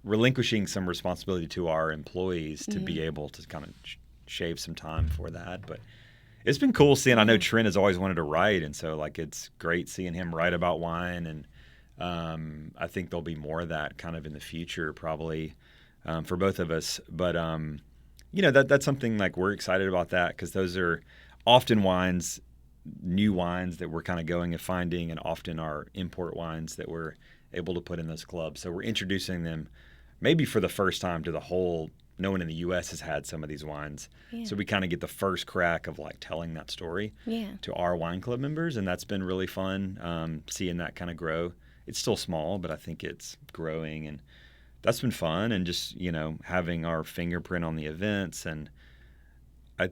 relinquishing some responsibility to our employees to be able to kind of shave some time for that. But it's been cool seeing. I know Trent has always wanted to write, and so like it's great seeing him write about wine. And I think there'll be more of that kind of in the future, probably for both of us. But that's something like we're excited about that, because those are often wines, new wines that we're kind of going and finding, and often our import wines that we're able to put in those clubs. So we're introducing them maybe for the first time to the whole. No one in the U.S. has had some of these wines. Yeah. So we kind of get the first crack of like telling that story to our wine club members. And that's been really fun, seeing that kind of grow. It's still small, but I think it's growing, and that's been fun. And just, having our fingerprint on the events. And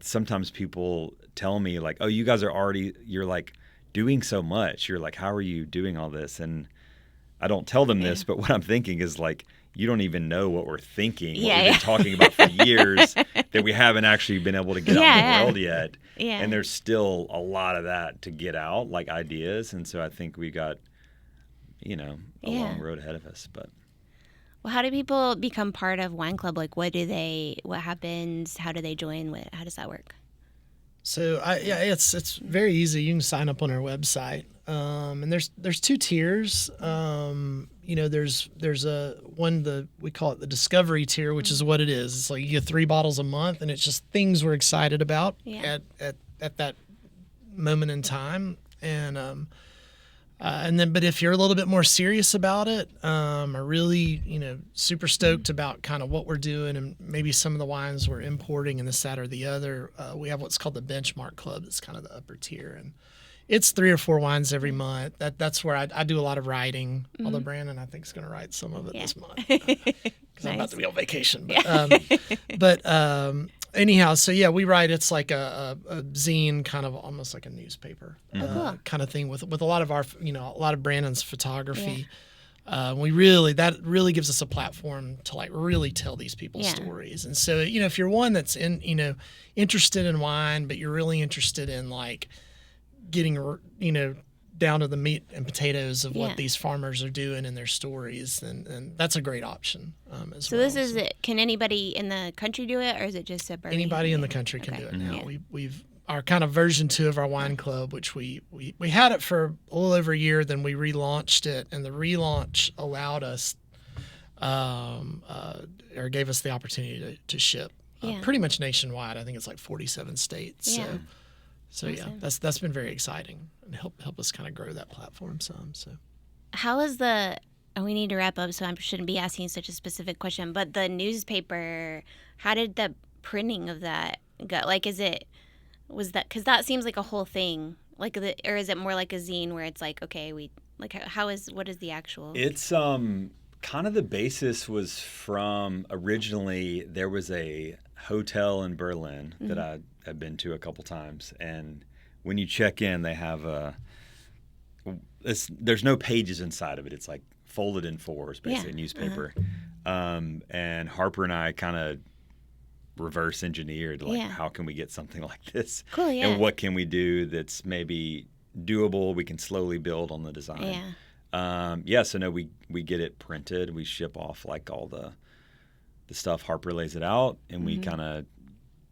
sometimes people tell me like, oh, you guys you're like doing so much. You're like, how are you doing all this? And I don't tell them this, but what I'm thinking is like, you don't even know what we're thinking, what we've been talking about for years that we haven't actually been able to get out in the world yet. Yeah. And there's still a lot of that to get out, like ideas. And so I think we got, a long road ahead of us. But well, how do people become part of Wine Club? Like, what happens? How do they join? How does that work? So it's very easy. You can sign up on our website, and there's two tiers. There's we call it the discovery tier, which is what it is. It's like you get 3 bottles a month, and it's just things we're excited about at that moment in time. And then, but if you're a little bit more serious about it, or really, super stoked about kind of what we're doing, and maybe some of the wines we're importing and this, that, or the other, we have what's called the Benchmark Club. It's kind of the upper tier, and it's 3 or 4 wines every month. That's where I do a lot of writing. Although Brandon, I think, is going to write some of it this month, because I'm about to be on vacation. But, anyhow, so we write. It's like a zine, kind of almost like a newspaper kind of thing with a lot of our, a lot of Brandon's photography. That really gives us a platform to like really tell these people's stories. And so, if you're one that's interested in wine, but you're really interested in like getting, down to the meat and potatoes of what these farmers are doing in their stories, and that's a great option as well. So this is it. Can anybody in the country do it, or is it just a Birmingham? Anybody in the country can do it now. We've our kind of version 2 of our wine club, which we had it for a little over a year, then we relaunched it, and the relaunch allowed us or gave us the opportunity to ship pretty much nationwide. I think it's like 47 states. So awesome. That's been very exciting, and help us kind of grow that platform some. So, how is we need to wrap up, so I shouldn't be asking such a specific question. But the newspaper, how did the printing of that go? Like, was that because that seems like a whole thing? Like, or is it more like a zine where it's like, okay, what is the actual? It's kind of the basis was from originally there was a hotel in Berlin that I had been to a couple times, and when you check in, they have there's no pages inside of it. It's like folded in 4s, basically a newspaper. And Harper and I kind of reverse engineered how can we get something like this? Cool, and what can we do that's maybe doable? We can slowly build on the design. So no, we get it printed. We ship off like all the stuff. Harper lays it out, and we kind of,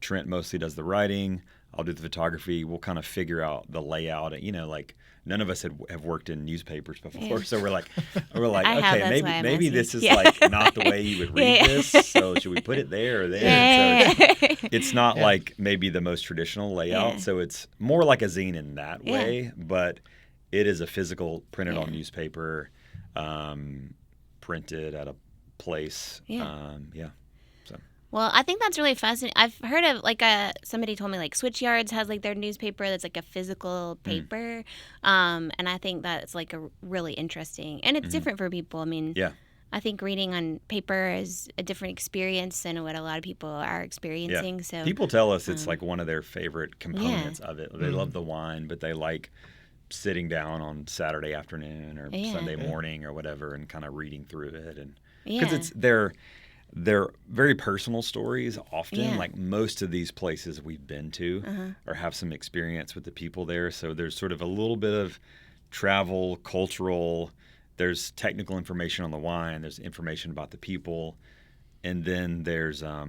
Trent mostly does the writing. I'll do the photography. We'll kind of figure out the layout. You know, like none of us have worked in newspapers before, so we're like, okay, maybe this is like not the way you would read this. So should we put it there or there? So it's not like maybe the most traditional layout. So it's more like a zine in that way, but it is a physical printed on newspaper, printed at a place. So. Well, I think that's really fascinating. I've heard of like somebody told me like Switch Yards has like their newspaper that's like a physical paper, and I think that's like a really interesting, and it's different for people. I mean, I think reading on paper is a different experience than what a lot of people are experiencing. So people tell us it's like one of their favorite components of it. They love the wine, but they like sitting down on Saturday afternoon or Sunday morning or whatever and kind of reading through it, and because they're very personal stories often. Like most of these places we've been to or have some experience with the people there. So there's sort of a little bit of travel, cultural, there's technical information on the wine, there's information about the people, and then there's a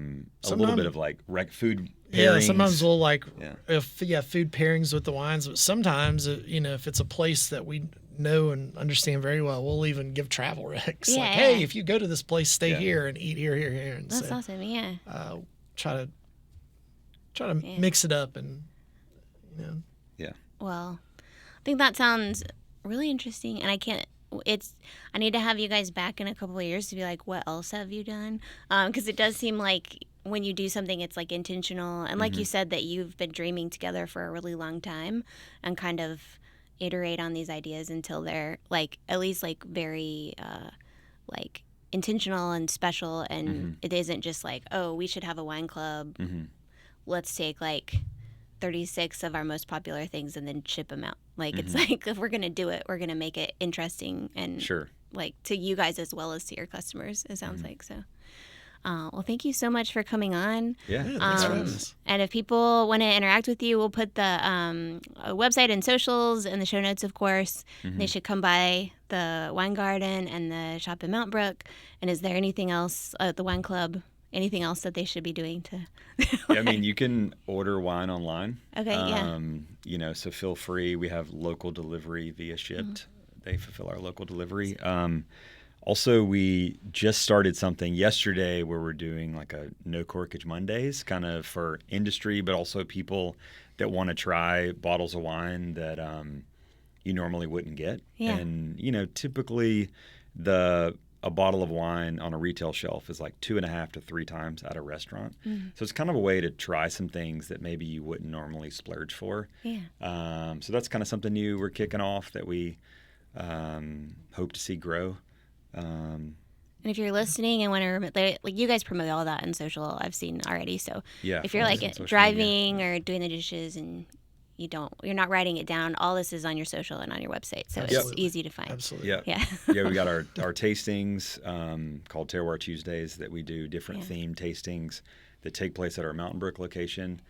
little bit of like food pairings. Yeah, sometimes we'll like food pairings with the wines, but sometimes if it's a place that we know and understand very well, we'll even give travel recs. Hey, if you go to this place, stay here and eat here. And that's awesome. Try to mix it up and Well, I think that sounds really interesting, and I need to have you guys back in a couple of years to be like, what else have you done? Because it does seem like when you do something, it's like intentional, and like you said, that you've been dreaming together for a really long time, and kind of iterate on these ideas until they're like at least like very like intentional and special, and it isn't just like, oh, we should have a wine club, let's take like 36 of our most popular things and then ship them out. Like it's like, if we're gonna do it, we're gonna make it interesting and like to you guys as well as to your customers, it sounds like. So well, thank you so much for coming on. Thanks for having us. And if people want to interact with you, we'll put the website and socials in the show notes, of course. They should come by the wine garden and the shop in Mountain Brook. And is there anything else at the wine club, anything else that they should be doing to I mean, you can order wine online. Okay, so feel free. We have local delivery via Shipped. They fulfill our local delivery. Also, we just started something yesterday where we're doing like a no corkage Mondays, kind of for industry, but also people that want to try bottles of wine that you normally wouldn't get. And typically a bottle of wine on a retail shelf is like 2.5 to 3 times at a restaurant. So it's kind of a way to try some things that maybe you wouldn't normally splurge for. So that's kind of something new we're kicking off that we hope to see grow. And if you're listening and want to, like, you guys promote all that in social, I've seen already. So if you're like driving or doing the dishes and you're not writing it down, all this is on your social and on your website. So it's easy to find. Absolutely. We got our tastings called Terroir Tuesdays that we do different themed tastings that take place at our Mountain Brook location.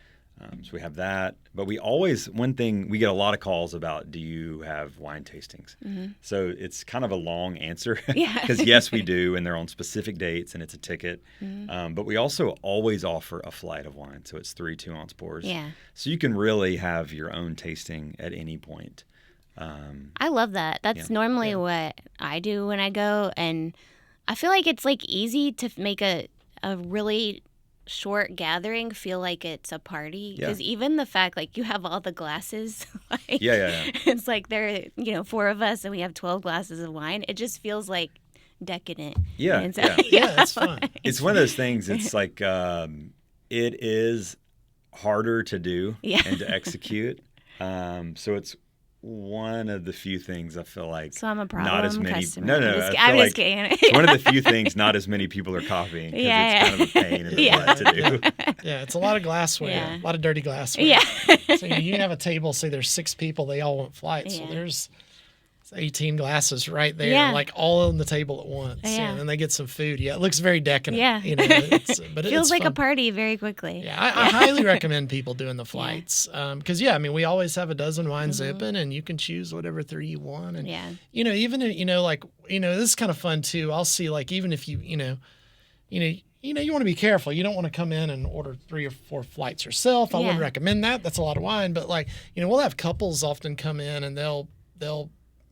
So we have that, but we get a lot of calls about, do you have wine tastings? So it's kind of a long answer because yes, we do, and they're on specific dates and it's a ticket. But we also always offer a flight of wine. So it's 3 2-ounce pours. So you can really have your own tasting at any point. I love that. That's normally what I do when I go. And I feel like it's like easy to make a really short gathering feel like it's a party, because even the fact like you have all the glasses, like, it's like there are 4 of us and we have 12 glasses of wine. It just feels like decadent. It's fun. It's one of those things. It's like it is harder to do and to execute. So it's one of the few things I feel like. So I'm a problem not as many, customer. No, I'm just kidding. It's one of the few things not as many people are copying, because it's kind of a pain in the butt to do. It's a lot of glassware, a lot of dirty glassware. So you have a table, say there's 6 people, they all want flights. So there's 18 glasses right there, like all on the table at once. And then they get some food. It looks very decadent. But it feels like fun. a party very quickly. I highly recommend people doing the flights, because we always have a dozen wines open, and you can choose whatever 3 you want. And even this is kind of fun too. I'll see, like, even if you you want to be careful. You don't want to come in and order 3 or 4 flights yourself. I wouldn't recommend that. That's a lot of wine. But we'll have couples often come in and they'll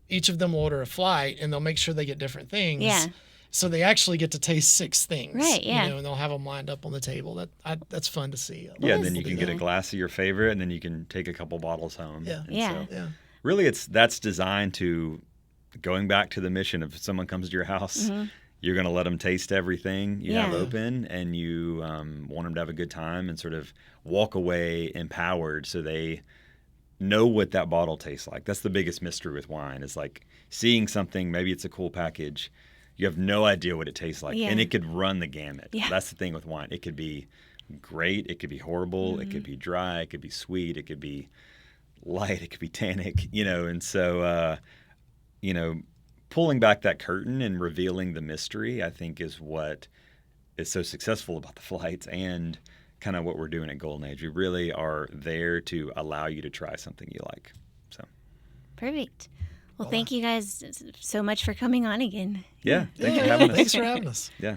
each of them will order a flight and they'll make sure they get different things. Yeah. So they actually get to taste 6 things. Right, yeah. And they'll have them lined up on the table. That's fun to see. Yeah, and then you can get a glass of your favorite, and then you can take a couple bottles home. Yeah. And so really, that's designed to, going back to the mission of if someone comes to your house, you're going to let them taste everything you have open, and you want them to have a good time and sort of walk away empowered so they know what that bottle tastes like. That's the biggest mystery with wine, is like seeing something, maybe it's a cool package, you have no idea what it tastes like, and it could run the gamut. Yeah. That's the thing with wine. It could be great, it could be horrible, it could be dry, it could be sweet, it could be light, it could be tannic, and so, pulling back that curtain and revealing the mystery, I think, is what is so successful about the flights and kind of what we're doing at Golden Age. We really are there to allow you to try something you like. So Perfect. Well, thank you guys so much for coming on again. Yeah, thanks for having us. Thanks for having us. Yeah.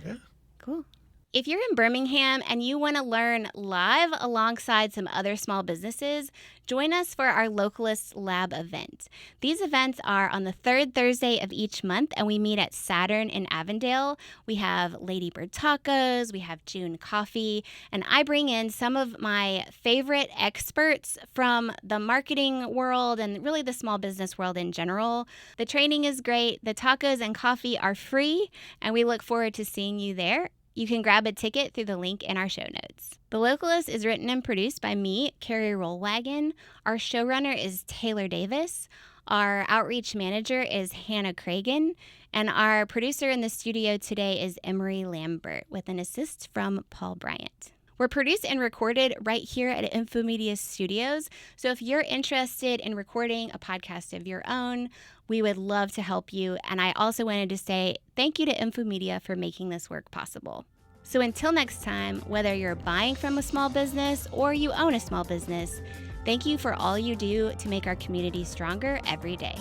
Cool. If you're in Birmingham and you want to learn live alongside some other small businesses, join us for our Localist Lab event. These events are on the 3rd Thursday of each month, and we meet at Saturn in Avondale. We have Ladybird Tacos, we have June Coffee, and I bring in some of my favorite experts from the marketing world and really the small business world in general. The training is great, the tacos and coffee are free, and we look forward to seeing you there. You can grab a ticket through the link in our show notes. The Localist is written and produced by me, Carrie Rollwagen. Our showrunner is Taylor Davis. Our outreach manager is Hannah Cragen. And our producer in the studio today is Emery Lambert, with an assist from Paul Bryant. We're produced and recorded right here at Infomedia Studios. So if you're interested in recording a podcast of your own, we would love to help you. And I also wanted to say thank you to Infomedia for making this work possible. So until next time, whether you're buying from a small business or you own a small business, thank you for all you do to make our community stronger every day.